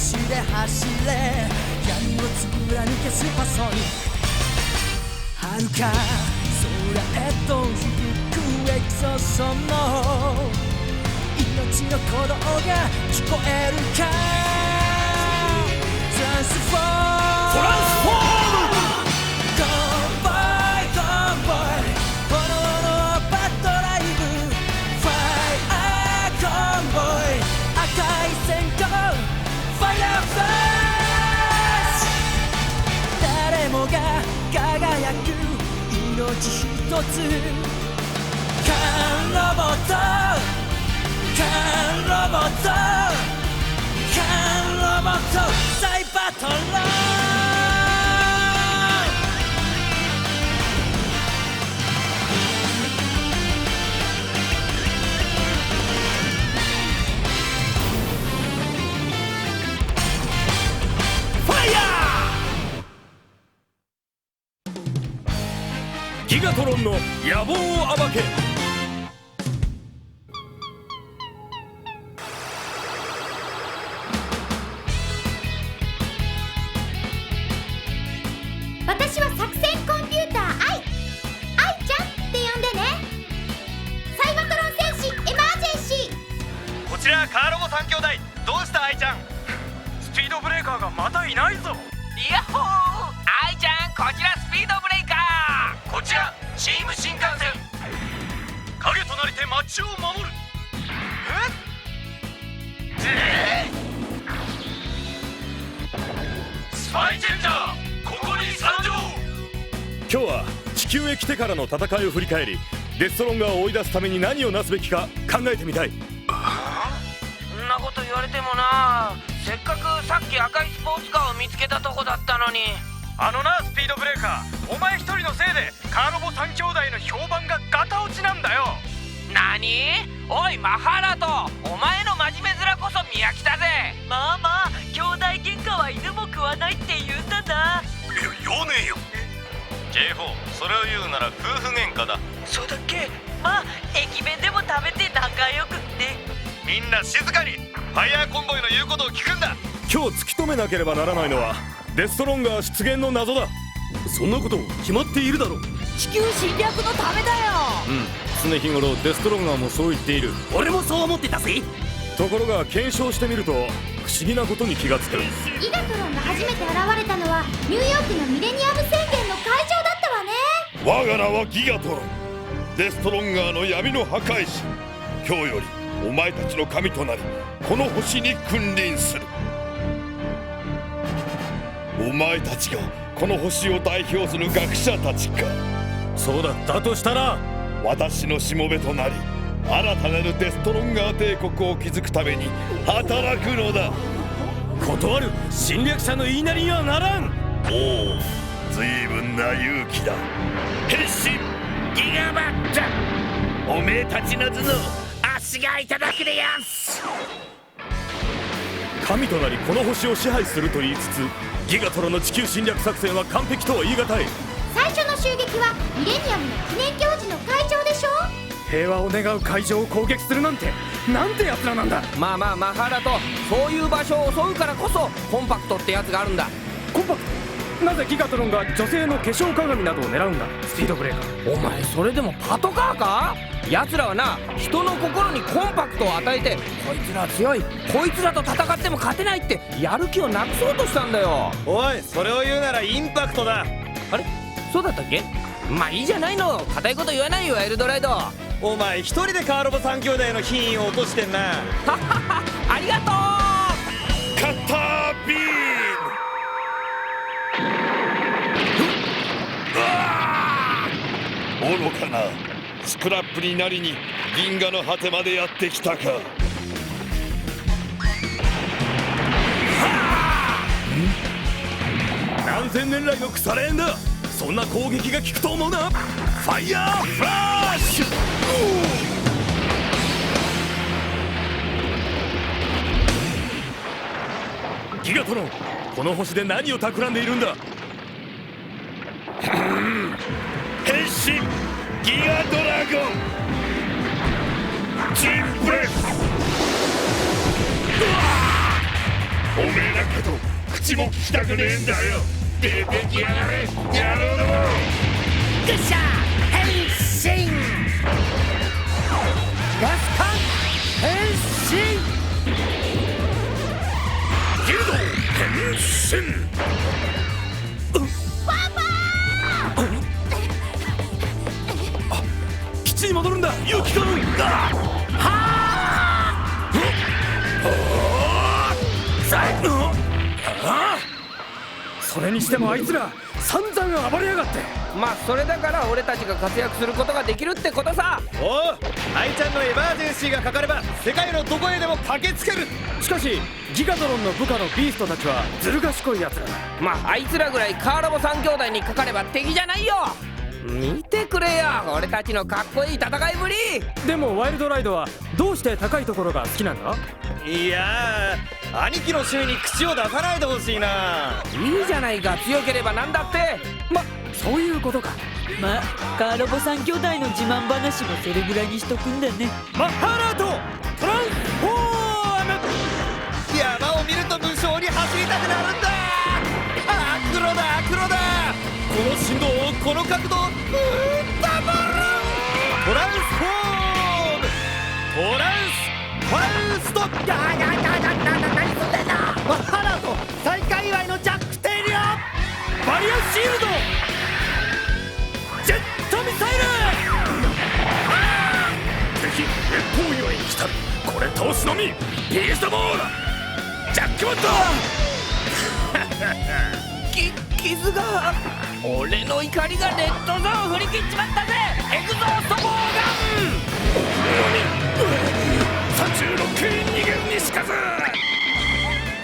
足で走れ闇を貫けスーパーソニック遥か空へと響くエクソソの命の鼓動が聞こえるかトランスフォーム輝く命一つカンロボットカンロボットカンロボットサイバトロンファイヤーギガトロンの野望を暴け。私は作戦コンピューターアイちゃんって呼んでね。サイバトロン戦士エマージェンシー。こちらカーロボ3兄弟。どうしたアイちゃん。スピードブレーカーがまたいないぞ。ヤッホーアイちゃん、こちらスピードブレーカー。こちらチーム新幹線。影となりて街を守る。スパイチェンジャー、ここに参上。今日は地球へ来てからの戦いを振り返り、デストロンガーを追い出すために何をなすべきか考えてみたい。そんなこと言われてもな。せっかくさっき赤いスポーツカーを見つけたとこだったのに。あのなスピードブレーカー、お前一人のせいでカーロボ3兄弟の評判がガタ落ちなんだよ。なに？おいマハラト、お前の真面目面こそ見飽きたぜ。まあまあ、兄弟喧嘩は犬も食わないって言うんだな。言わねえよ。 J4、 それを言うなら夫婦喧嘩だ。そうだっけ。まあ駅弁でも食べて仲良くって。みんな静かに。ファイヤーコンボイの言うことを聞くんだ。今日突き止めなければならないのはデストロンガー出現の謎だ。そんなこと決まっているだろう。地球侵略のためだよ。常日頃デストロンガーもそう言っている。俺もそう思ってたぜ。ところが検証してみると不思議なことに気がつく。ギガトロンが初めて現れたのはニューヨークのミレニアム宣言の会場だったわね。我が名はギガトロン、デストロンガーの闇の破壊士。今日よりお前たちの神となり、この星に君臨する。お前たちがこの星を代表する学者たちか。そうだ。だとしたら私のしもべとなり、新たなるデストロンガー帝国を築くために働くのだ。断る。侵略者の言いなりにはならん。おお、随分な勇気だ。変身ギガバット、おめえたちの頭脳足がいただくでやんす。神となりこの星を支配すると言いつつ、ギガトロの地球侵略作戦は完璧とは言い難い。最初の襲撃はミレニアムの記念行事の会場でしょ。平和を願う会場を攻撃するなんて、なんて奴らなんだ。まあまあマハラト、そういう場所を襲うからこそコンパクトってやつがあるんだ。コンパクト？なぜギガトロンが女性の化粧鏡などを狙うんだ。スピードブレーカー、お前それでもパトカーか？奴らはな、人の心にコンパクトを与えて、こいつら強い、こいつらと戦っても勝てないってやる気をなくそうとしたんだよ。おい、それを言うならインパクトだ。あれ？そうだったっけ？まあいいじゃないの、固いこと言わないよエルドライド。お前一人でカーロボ3兄弟の品位を落としてんな。ありがとう。カッタービーム。愚かなスクラップになりに銀河の果てまでやってきたか。何千年来の腐れ縁だ。そんな攻撃が効くと思うな。ファイヤーフラッシュ。ギガトロン、この星で何を企んでいるんだ。変身ギガドラゴンチンブレス。おめえなんかと口も聞きたくねえんだよ。出てきやがれ野郎ども。グッシャー変身。ガスカン変身。ギルド変身。基地に戻るんだユキ君。それにしてもあいつら散々暴れやがって。まあそれだから俺たちが活躍することができるってことさ。おう、アイちゃんのエマージェンシーがかかれば世界のどこへでも駆けつける。しかしギガドロンの部下のビーストたちはずる賢いやつらだ。まああいつらぐらいカーラボ3兄弟にかかれば敵じゃないよ。見てくれよ俺たちのかっこいい戦いぶり。でもワイルドライドはどうして高いところが好きなんだ。いやー、兄貴の趣味に口を出さないでほしいな。いいじゃないか、強ければなんだって。そういうことか。まあカーロボ3兄弟の自慢話もそれぐらいにしとくんだね。マッハラートトランスフォーム。山を見ると無性に走りたくなるんだ。黒だ黒だ。この振動この角度ダブルトランスフォーム。トランスファウスト。何すんだよ。マッハラート再開祝いのジャックテイリアバリアシールドジェットミサイル。敵遠い祝いに来たる。これ倒すのみ。ビーストボールジャックボット。傷が。俺の怒りがレッドゾーン振り切っちまったぜ。エグゾーストボーガン。36系逃げるにしかず。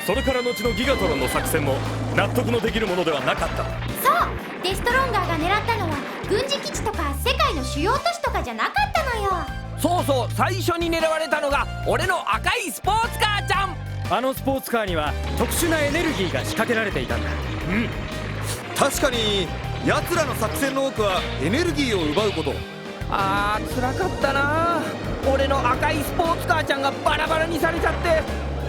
それから後のギガトロンの作戦も納得のできるものではなかった。そうデストロンガーが狙ったのは軍事基地とか世界の主要都市とかじゃなかったのよ。そうそう、最初に狙われたのが俺の赤いスポーツカーちゃん。あのスポーツカーには特殊なエネルギーが仕掛けられていたんだ。確かに奴らの作戦の多くはエネルギーを奪うこと。あー辛かったな。俺の赤いスポーツカーちゃんがバラバラにされちゃって、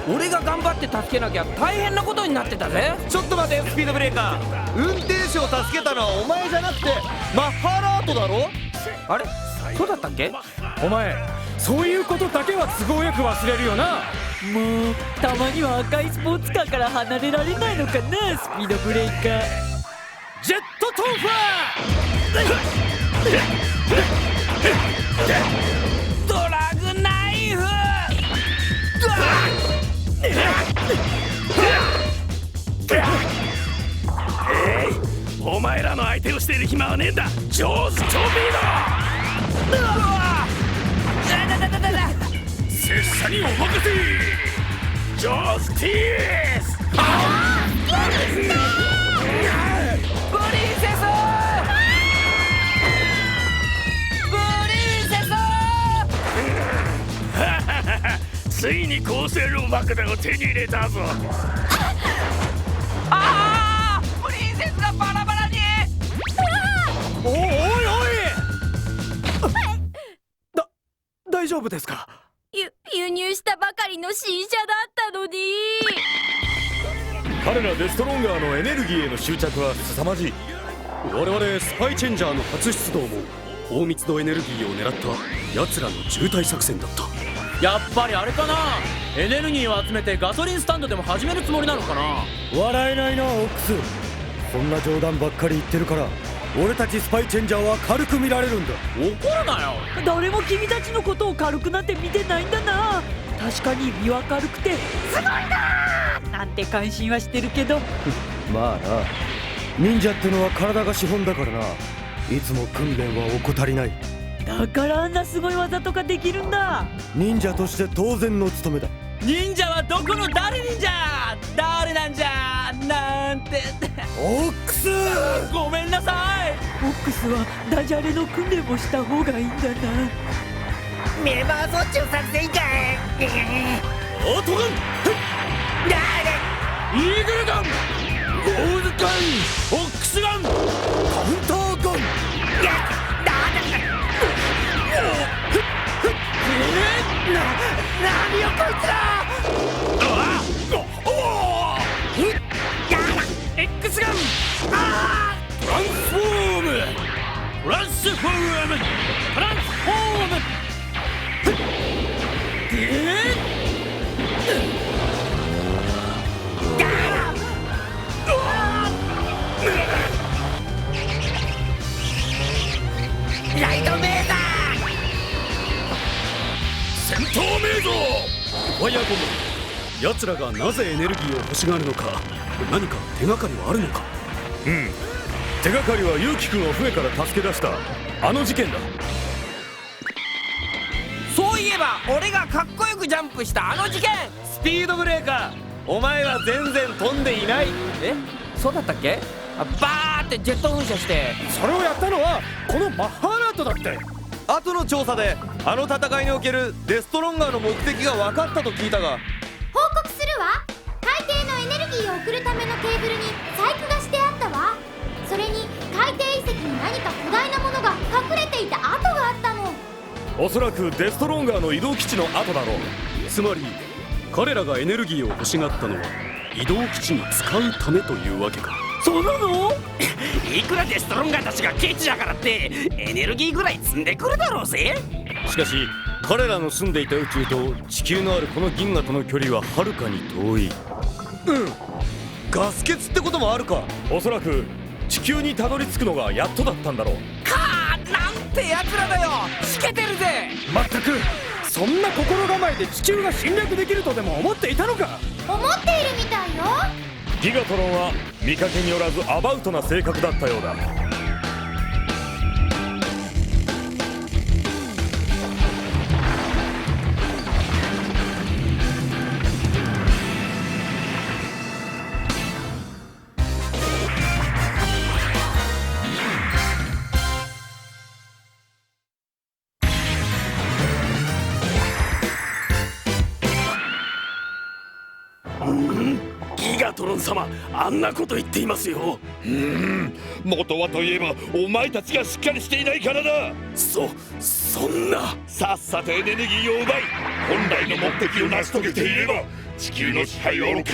俺が頑張って助けなきゃ大変なことになってたぜ。ちょっと待てスピードブレーカー。運転手を助けたのはお前じゃなくてマッハラートだろ。あれそうだったっけ。お前そういうことだけは都合よく忘れるよな。もうたまには赤いスポーツカーから離れられないのかなスピードブレーカー。ジェットトンファー。ドラグナイフ。お前らの相手をしている暇はねえんだ。ジョーズ・チョビード。拙者にお任せ。ジョーズ・ティース。プリンセス。ついに高性能爆弾を手に入れたぞ。ああプリンセスがバラバラに。おいおい大丈夫ですか。輸入したばかりの新車だったのに。彼らデストロンガーのエネルギーへの執着は凄まじい。我々スパイチェンジャーの初出動も高密度エネルギーを狙った奴らの渋滞作戦だった。やっぱりあれかな。エネルギーを集めてガソリンスタンドでも始めるつもりなのかな。笑えないなオックス。そんな冗談ばっかり言ってるから俺たちスパイチェンジャーは軽く見られるんだ。怒るなよ。誰も君たちのことを軽くなんて見てないんだな。確かに身は軽くてすごいなーなんて感心はしてるけどまあな、忍者ってのは体が資本だからな。いつも訓練は怠りない。だからあんなすごい技とかできるんだ。忍者として当然の務めだ。忍者はどこの誰忍者誰なんじゃなんて。オックスごめんなさい。オックスはダジャレの訓練もした方がいいんだな。メバーそっちの作戦かい。オートガンイーグルガンゴールガンオックスガンカウンターガン。何よこいつら。おおトランスフォームトランスフォームトランスフォームライトメーザ戦闘メイゾファイアーゴム、奴らがなぜエネルギーを欲しがるのか、何か手がかりはあるのか。手がかりはユウキ君を船から助け出したあの事件だ。そういえば俺がかっこよくジャンプしたあの事件。スピードブレーカー、お前は全然飛んでいない。え、そうだったっけ？バーってジェット噴射して。それをやったのはこのマッハーラートだって。後の調査であの戦いにおけるデストロンガーの目的が分かったと聞いたが。報告するわ。海底のエネルギーを送るためのケーブルに細工がしてあったわ。それに海底遺跡に何か巨大なものが隠れていた跡があったの。おそらくデストロンガーの移動基地の跡だろう。つまり彼らがエネルギーを欲しがったのは移動基地に使うためというわけか。そうなの？いくらデストロンガーたちがケチだからってエネルギーぐらい積んでくるだろうぜ。しかし彼らの住んでいた宇宙と地球のあるこの銀河との距離ははるかに遠い。ガス欠ってこともあるか。おそらく地球にたどり着くのがやっとだったんだろう。かー、なんてやつらだよ。しけてるぜ。まったくそんな心構えで地球が侵略できるとでも思っていたのか。思っているみたいよ。ギガトロンは見かけによらずアバウトな性格だったようだ。ギガトロン様、あんなこと言っていますよ。元はといえばお前たちがしっかりしていないからだ。そんな。さっさとエネルギーを奪い本来の目的を成し遂げていれば地球の支配はおろか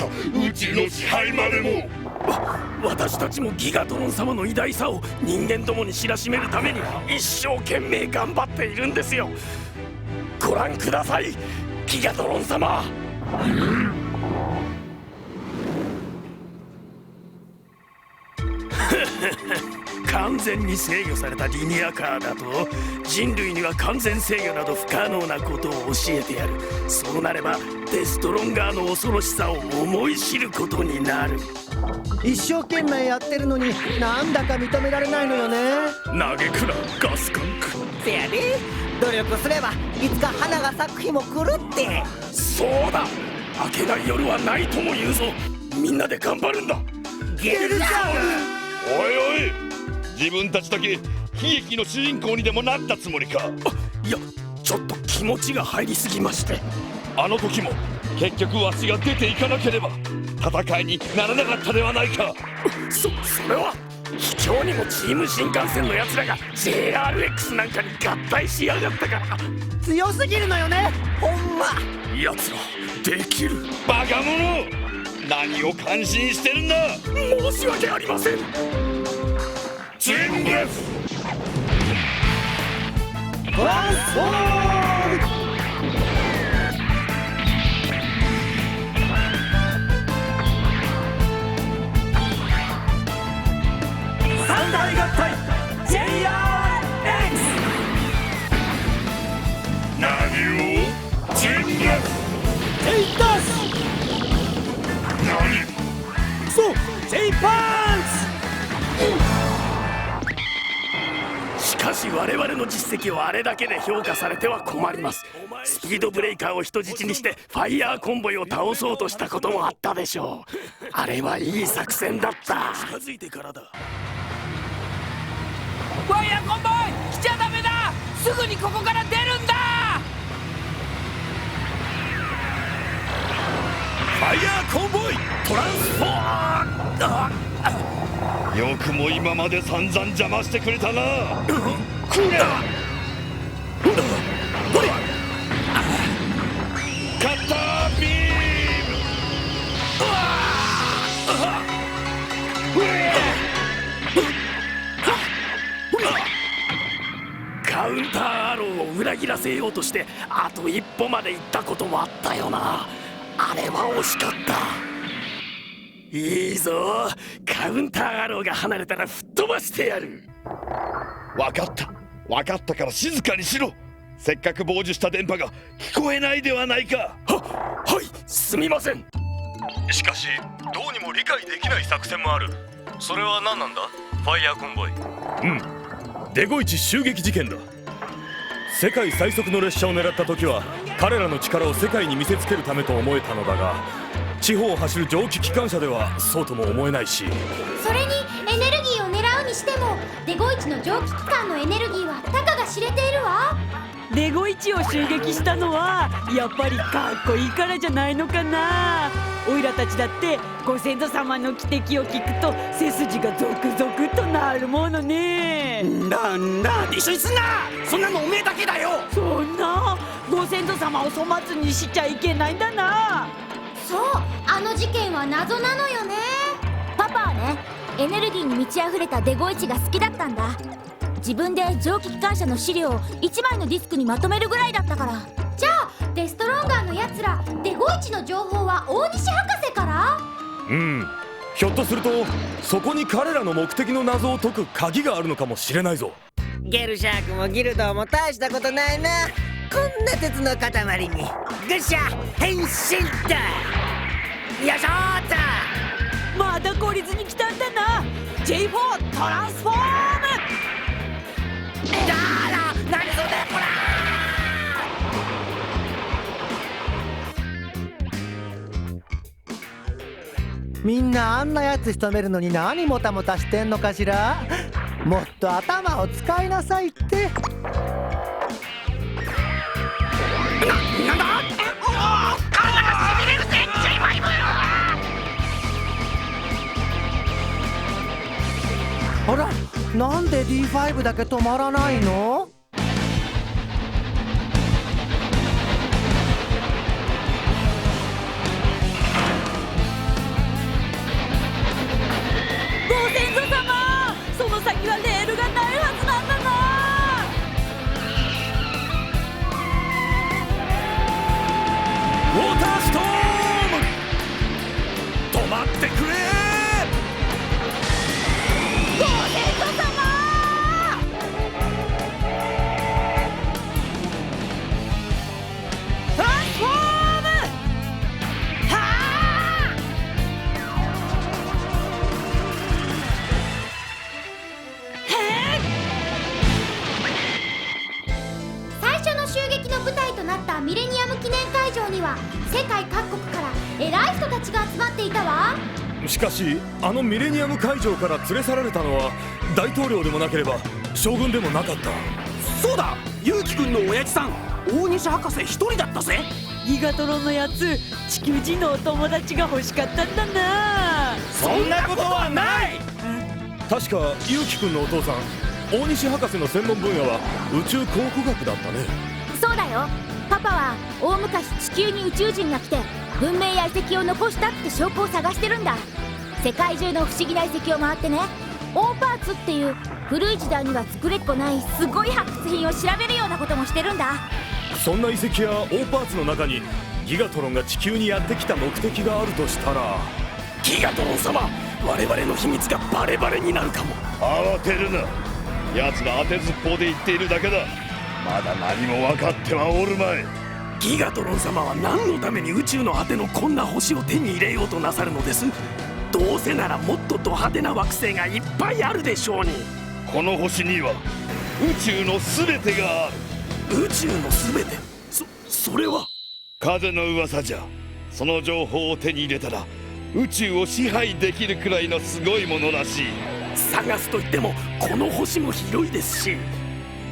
宇宙の支配までも。私たちもギガトロン様の偉大さを人間どもに知らしめるために一生懸命頑張っているんですよ。ご覧ください、ギガトロン様。完全に制御されたリニアカーだと人類には完全制御など不可能なことを教えてやる。そうなればデストロンガーの恐ろしさを思い知ることになる。一生懸命やってるのになんだか認められないのよね。投げくらガスカンク。せやで、努力すればいつか花が咲く日も来るって。そうだ、明けない夜はないとも言うぞ。みんなで頑張るんだ。ゲルザーおいおい、自分たちだけ悲劇の主人公にでもなったつもりか。いや、ちょっと気持ちが入りすぎまして。あの時も結局わしが出ていかなければ戦いにならなかったではないか。それは卑怯にもチーム新幹線のやつらが JRX なんかに合体しやがったから。強すぎるのよね、ほんま。やつらできる。バカ者、何を感心してるんだ。申し訳ありません。チームブレストランスフォーム。三大合体 JRX。 何をチームブレステイクダス。何そう、J パンツ。しかし我々の実績をあれだけで評価されては困ります。スピードブレイカーを人質にしてファイヤーコンボイを倒そうとしたこともあったでしょう。あれはいい作戦だった。近づいてからだ。ファイヤーコンボイ来ちゃダメだ。すぐにここから出るんだ。ファイヤーコンボイトランスフォーム。よくも今まで散々邪魔してくれたな。くらカッタービーム。裏切らせようとしてあと一歩まで行ったこともあったよな。あれは惜しかった。いいぞ、カウンターアローが離れたら吹っ飛ばしてやる。分かったから静かにしろ。せっかく傍受した電波が聞こえないではないか。はい、すみません。しかしどうにも理解できない作戦もある。それは何なんだ、ファイヤーコンボイ。デゴイチ襲撃事件だ。世界最速の列車を狙った時は彼らの力を世界に見せつけるためと思えたのだが、地方を走る蒸気機関車ではそうとも思えないし、それにエネルギーを狙うにしてもデゴイチの蒸気機関のエネルギーはたかが知れているわ。デゴイチを襲撃したのはやっぱりかっこいいからじゃないのかな。オイラたちだってご先祖様の汽笛を聞くと背筋がゾクゾクとなるものね。なんだ、一緒にすんな。そんなのおめえだけだよ。そんなご先祖様を粗末にしちゃいけないんだな。そう、あの事件は謎なのよね。パパはね、エネルギーに満ち溢れたデゴイチが好きだったんだ。自分で蒸気機関車の資料を1枚のディスクにまとめるぐらいだったから。じゃあデストロンガーのやつらデゴイチの情報は大西博士から？ひょっとするとそこに彼らの目的の謎を解く鍵があるのかもしれないぞ。ゲルシャークもギルドも大したことないな。こんな鉄の塊にグッシャ変身だ。よいしょーっと。また懲りずに来たんだな。 J4 トランスフォーム。何それこら。みんなあんなやつ仕留めるのに何もたもたしてんのかしら。もっと頭を使いなさいって。なんだ。体がしびれるぜ J5。あら、なんで D5 だけ止まらないの？ご先祖様、その先はレールがないはずなんだな。ウォーターストーム、止まってくれ。ご先祖様。トランスフォーム。はあ。最初の襲撃の舞台となったミレニアム記念会場には世界各国から偉い人たちが集まっていたわ。しかしあのミレニアム会場から連れ去られたのは大統領でもなければ将軍でもなかった。そうだ、ユウキ君の親父さん大西博士一人だったぜ。ギガトロンのやつ、地球人のお友達が欲しかったんだな。そんなことはない。確かユウキ君のお父さん大西博士の専門分野は宇宙考古学だったね。そうだよ。パパは大昔地球に宇宙人が来て文明や遺跡を残したって証拠を探してるんだ。世界中の不思議な遺跡を回ってね、オーパーツっていう古い時代には作れっこないすごい発掘品を調べるようなこともしてるんだ。そんな遺跡やオーパーツの中にギガトロンが地球にやってきた目的があるとしたら。ギガトロン様、我々の秘密がバレバレになるかも。慌てるな。奴ら当てずっぽうで言っているだけだ。まだ何も分かってはおるまい。ギガトロン様は何のために宇宙の果てのこんな星を手に入れようとなさるのです？どうせならもっとド派手な惑星がいっぱいあるでしょうに。この星には宇宙の全てがある。宇宙の全て？それは風の噂じゃ。その情報を手に入れたら宇宙を支配できるくらいのすごいものらしい。探すといってもこの星も広いですし。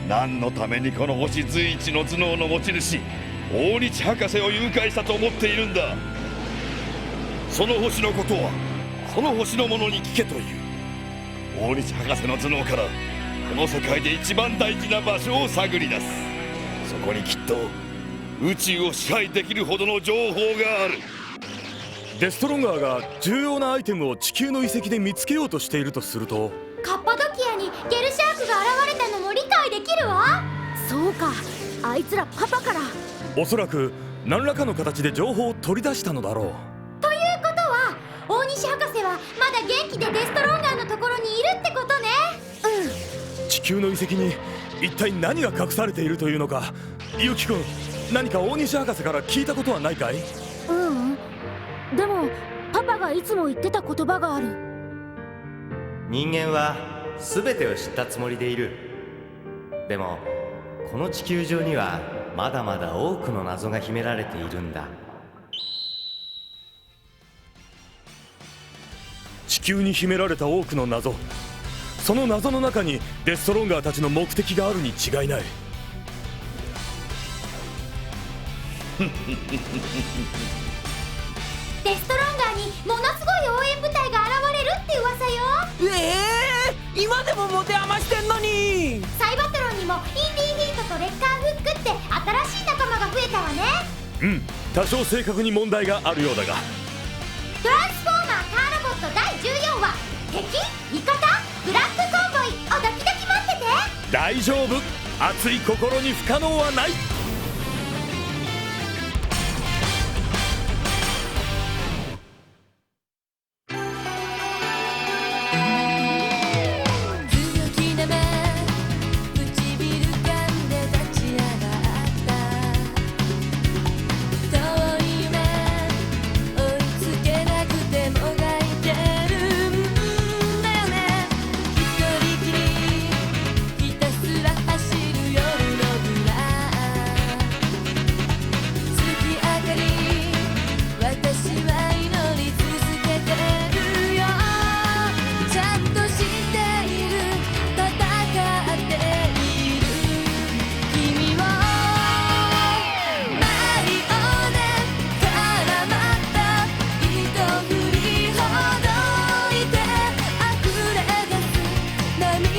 何のためにこの星随一の頭脳の持ち主大西博士を誘拐したと思っているんだ。その星のことはその星のものに聞けという。大西博士の頭脳からこの世界で一番大事な場所を探り出す。そこにきっと宇宙を支配できるほどの情報がある。デストロンガーが重要なアイテムを地球の遺跡で見つけようとしているとすると、カッパドキアにゲルシャークが現れたのも理解できるわ。そうか、あいつらパパから。おそらく何らかの形で情報を取り出したのだろう。ということは大西博士はまだ元気でデストロンガーのところにいるってことね。地球の遺跡に一体何が隠されているというのか。ゆうきくん、何か大西博士から聞いたことはないかい？でもパパがいつも言ってた言葉がある。人間は全てを知ったつもりでいる。でもこの地球上にはまだまだ多くの謎が秘められているんだ。地球に秘められた多くの謎、その謎の中にデストロンガーたちの目的があるに違いない。デストロンガーにものすごい応援部隊が現れるって噂よ。今でも持て余してんのに。サイバトロンにもインディーヒートとレッカーフックって新しい仲間が増えたわね。多少正確に問題があるようだが。トランスフォーマーカーロボット第14話、敵味方ブラックコンボイ、おドキドキ待ってて。大丈夫、熱い心に不可能はない。涙